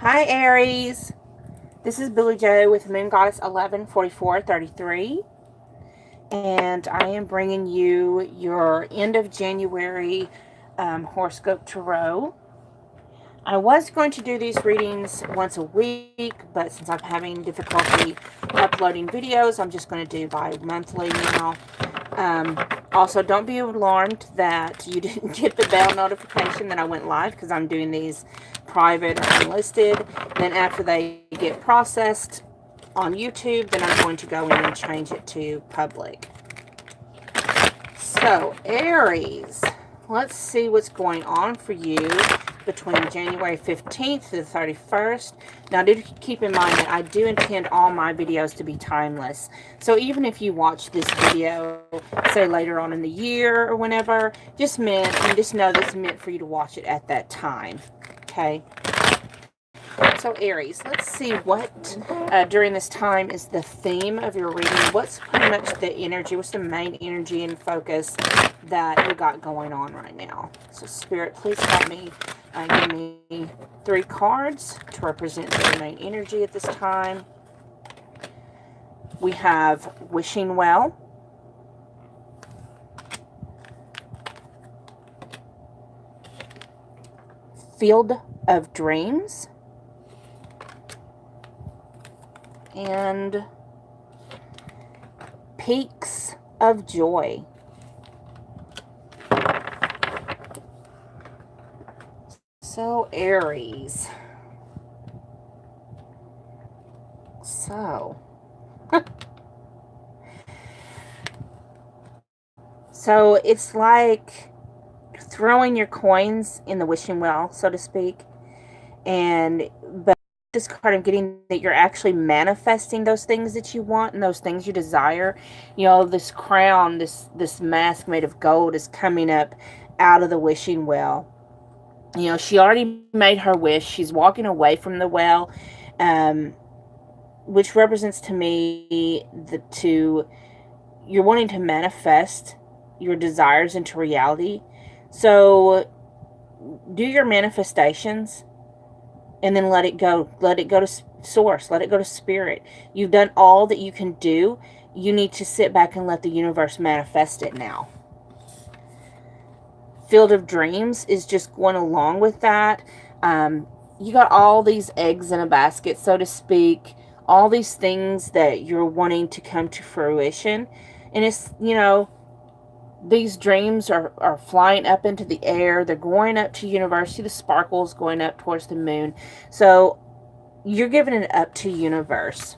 Hi Aries, this is Billy Joe with Moon Goddess 114433, and I am bringing you your end of January horoscope tarot. I was going to do these readings once a week, but since I'm having difficulty uploading videos, I'm just going to do bi-monthly now. Also, don't be alarmed that you didn't get the bell notification that I went live, because I'm doing these private or unlisted. Then after they get processed on YouTube, then I'm going to go in and change it to public. So, Aries, let's see what's going on for you between January 15th to the 31st. Now, do keep in mind that I do intend all my videos to be timeless. So even if you watch this video, say later on in the year or whenever, just know this is meant for you to watch it at that time. Okay? So Aries, let's see what during this time is the theme of your reading. What's pretty much the energy? What's the main energy and focus that you got going on right now? So Spirit, please help me. Give me 3 cards to represent the main energy at this time. We have Wishing Well, Field of Dreams, and Peaks of Joy. So, Aries. So it's like throwing your coins in the wishing well, so to speak. But this card, I'm getting that you're actually manifesting those things that you want and those things you desire. You know, this crown, this mask made of gold is coming up out of the wishing well. You know, she already made her wish. She's walking away from the well, which represents to me you're wanting to manifest your desires into reality. So do your manifestations and then let it go. Let it go to source. Let it go to spirit. You've done all that you can do. You need to sit back and let the universe manifest it now. Field of Dreams is just going along with that. You got all these eggs in a basket, so to speak. All these things that you're wanting to come to fruition. And it's, you know, these dreams are flying up into the air. They're going up to university. The sparkle's going up towards the moon. So you're giving it up to universe.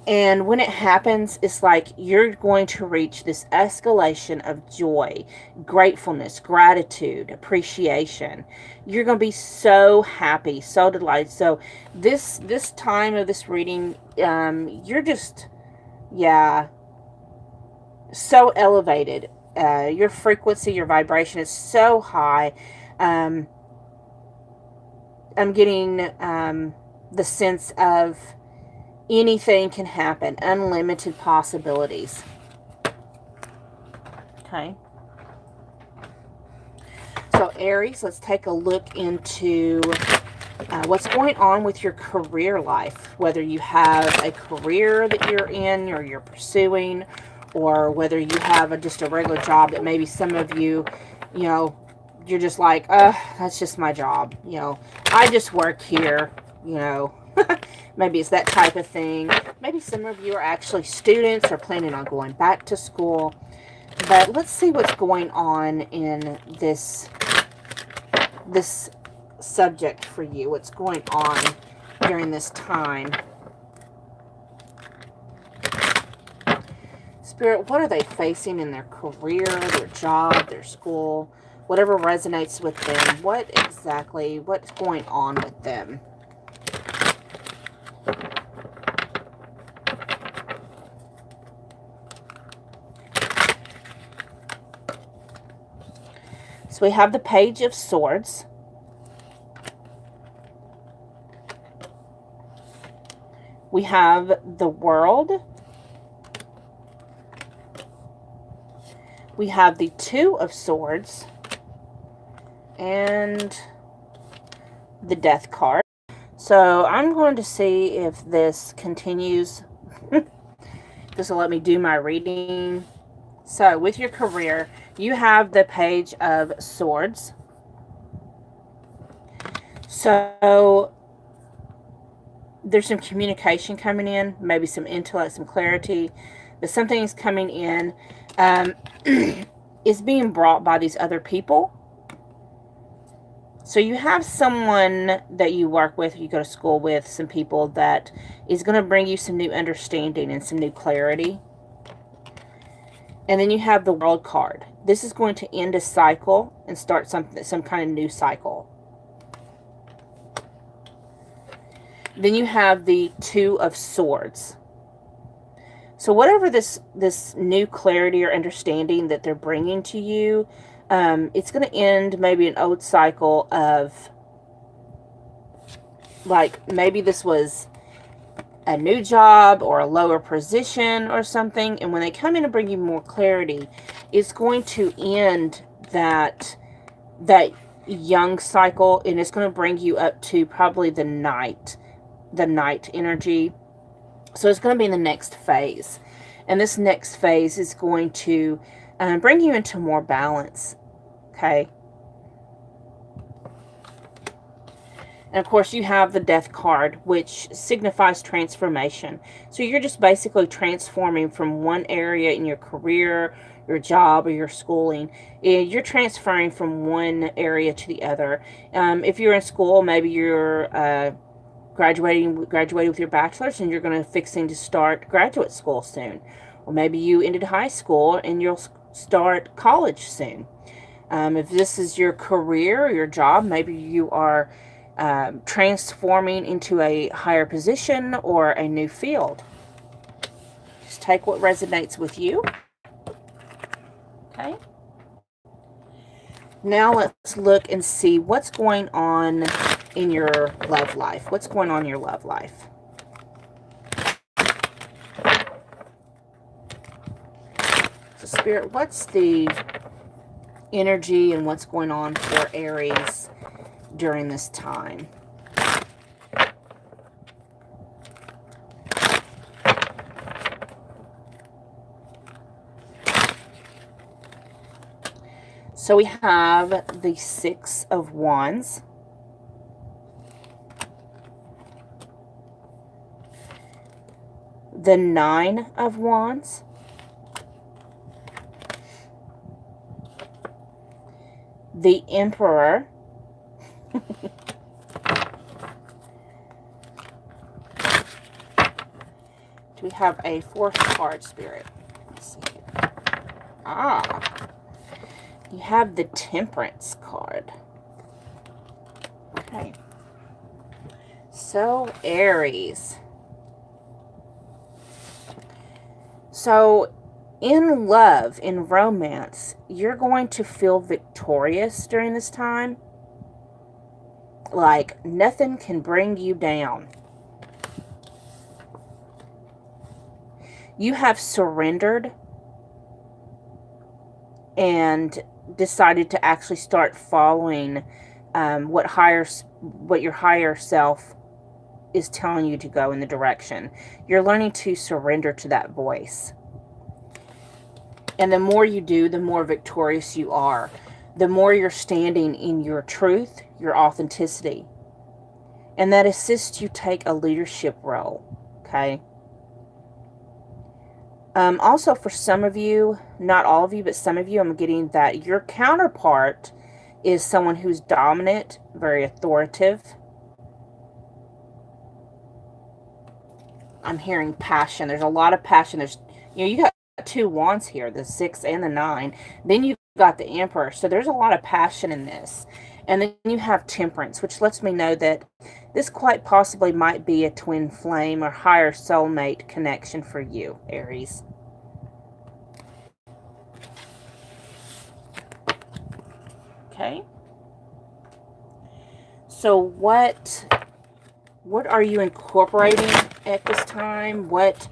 And when it happens, it's like you're going to reach this escalation of joy, gratefulness, gratitude, appreciation. You're going to be so happy, so delighted. So this time of this reading, you're just, yeah, so elevated. Your frequency, your vibration is so high. I'm getting the sense of anything can happen, unlimited possibilities. Okay. So Aries, let's take a look into what's going on with your career life, whether you have a career that you're in or you're pursuing, or whether you have just a regular job that maybe some of you, you know, you're just like, that's just my job. You know, I just work here, you know. Maybe it's that type of thing. Maybe some of you are actually students or planning on going back to school. But let's see what's going on in this subject for you. What's going on during this time. Spirit, what are they facing in their career, their job, their school, whatever resonates with them? What's going on with them? So we have the Page of Swords. We have the World. We have the Two of Swords. And the Death card. So I'm going to see if this continues. This will let me do my reading. So with your career, you have the Page of Swords. So there's some communication coming in, maybe some intellect, some clarity, but something is coming in. Is being brought by these other people. So you have someone that you work with, you go to school with, some people that is going to bring you some new understanding and some new clarity. And then you have the World card. This is going to end a cycle and start some kind of new cycle. Then you have the Two of Swords. So whatever this new clarity or understanding that they're bringing to you, it's going to end maybe an old cycle of, like, maybe this was a new job or a lower position or something, and when they come in and bring you more clarity, it's going to end that young cycle, and it's going to bring you up to probably the night energy. So it's going to be in the next phase, and this next phase is going to bring you into more balance. Okay. And of course you have the Death card, which signifies transformation. So you're just basically transforming from one area in your career, your job, or your schooling. You're transferring from one area to the other. If you're in school, maybe you're graduating with your bachelor's, and you're going to fixing to start graduate school soon. Or maybe you ended high school and you'll start college soon. If this is your career or your job, maybe you are transforming into a higher position or a new field. Just take what resonates with you. Okay. Now let's look and see what's going on in your love life. What's going on in your love life? So Spirit, what's the energy and what's going on for Aries during this time? So we have the Six of Wands, the Nine of Wands, the Emperor, do we have a fourth card, Spirit? Let's see here. You have the Temperance card. Okay. So, Aries. So, in love, in romance, you're going to feel victorious during this time. Like, nothing can bring you down. You have surrendered and decided to actually start following what your higher self is telling you to go in the direction. You're learning to surrender to that voice. And the more you do, the more victorious you are. The more you're standing in your truth, your authenticity. And that assists you take a leadership role. Okay? Also, for some of you, not all of you, but some of you, I'm getting that your counterpart is someone who's dominant, very authoritative. I'm hearing passion. There's a lot of passion. You got two wands here, the 6 and the 9. Then you've got the Emperor. So there's a lot of passion in this. And then you have Temperance, which lets me know that this quite possibly might be a twin flame or higher soulmate connection for you, Aries. Okay. So what are you incorporating at this time? What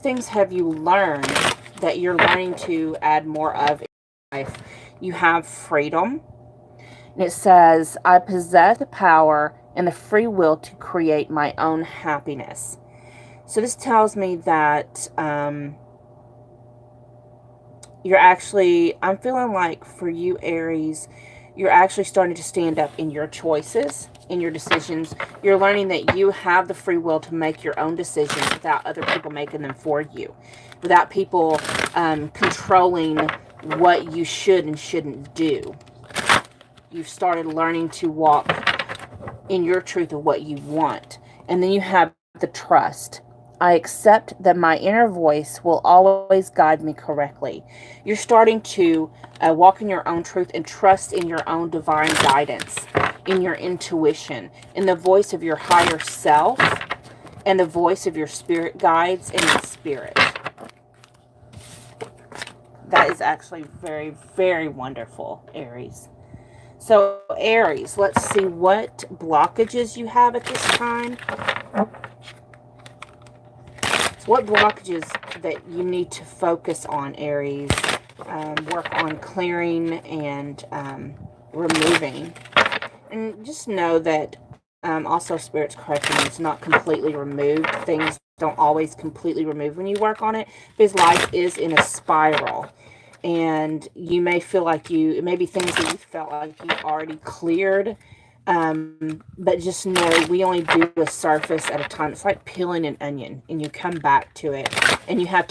things have you learned that you're learning to add more of in life? You have freedom. And it says, I possess the power and the free will to create my own happiness. So this tells me that I'm feeling like for you, Aries, you're actually starting to stand up in your choices, in your decisions. You're learning that you have the free will to make your own decisions without other people making them for you, without people controlling what you should and shouldn't do. You've started learning to walk in your truth of what you want. And then you have the trust. I accept that my inner voice will always guide me correctly. You're starting to walk in your own truth and trust in your own divine guidance, in your intuition, in the voice of your higher self, and the voice of your spirit guides and your spirit. That is actually very, very wonderful, Aries. So, Aries, let's see what blockages you have at this time. So what blockages that you need to focus on, Aries? Work on clearing and removing. And just know that also Spirit's correcting it's not completely removed. Things don't always completely remove when you work on it, because life is in a spiral. And you may feel like it may be things that you felt like you already cleared. But just know we only do a surface at a time. It's like peeling an onion, and you come back to it, and you have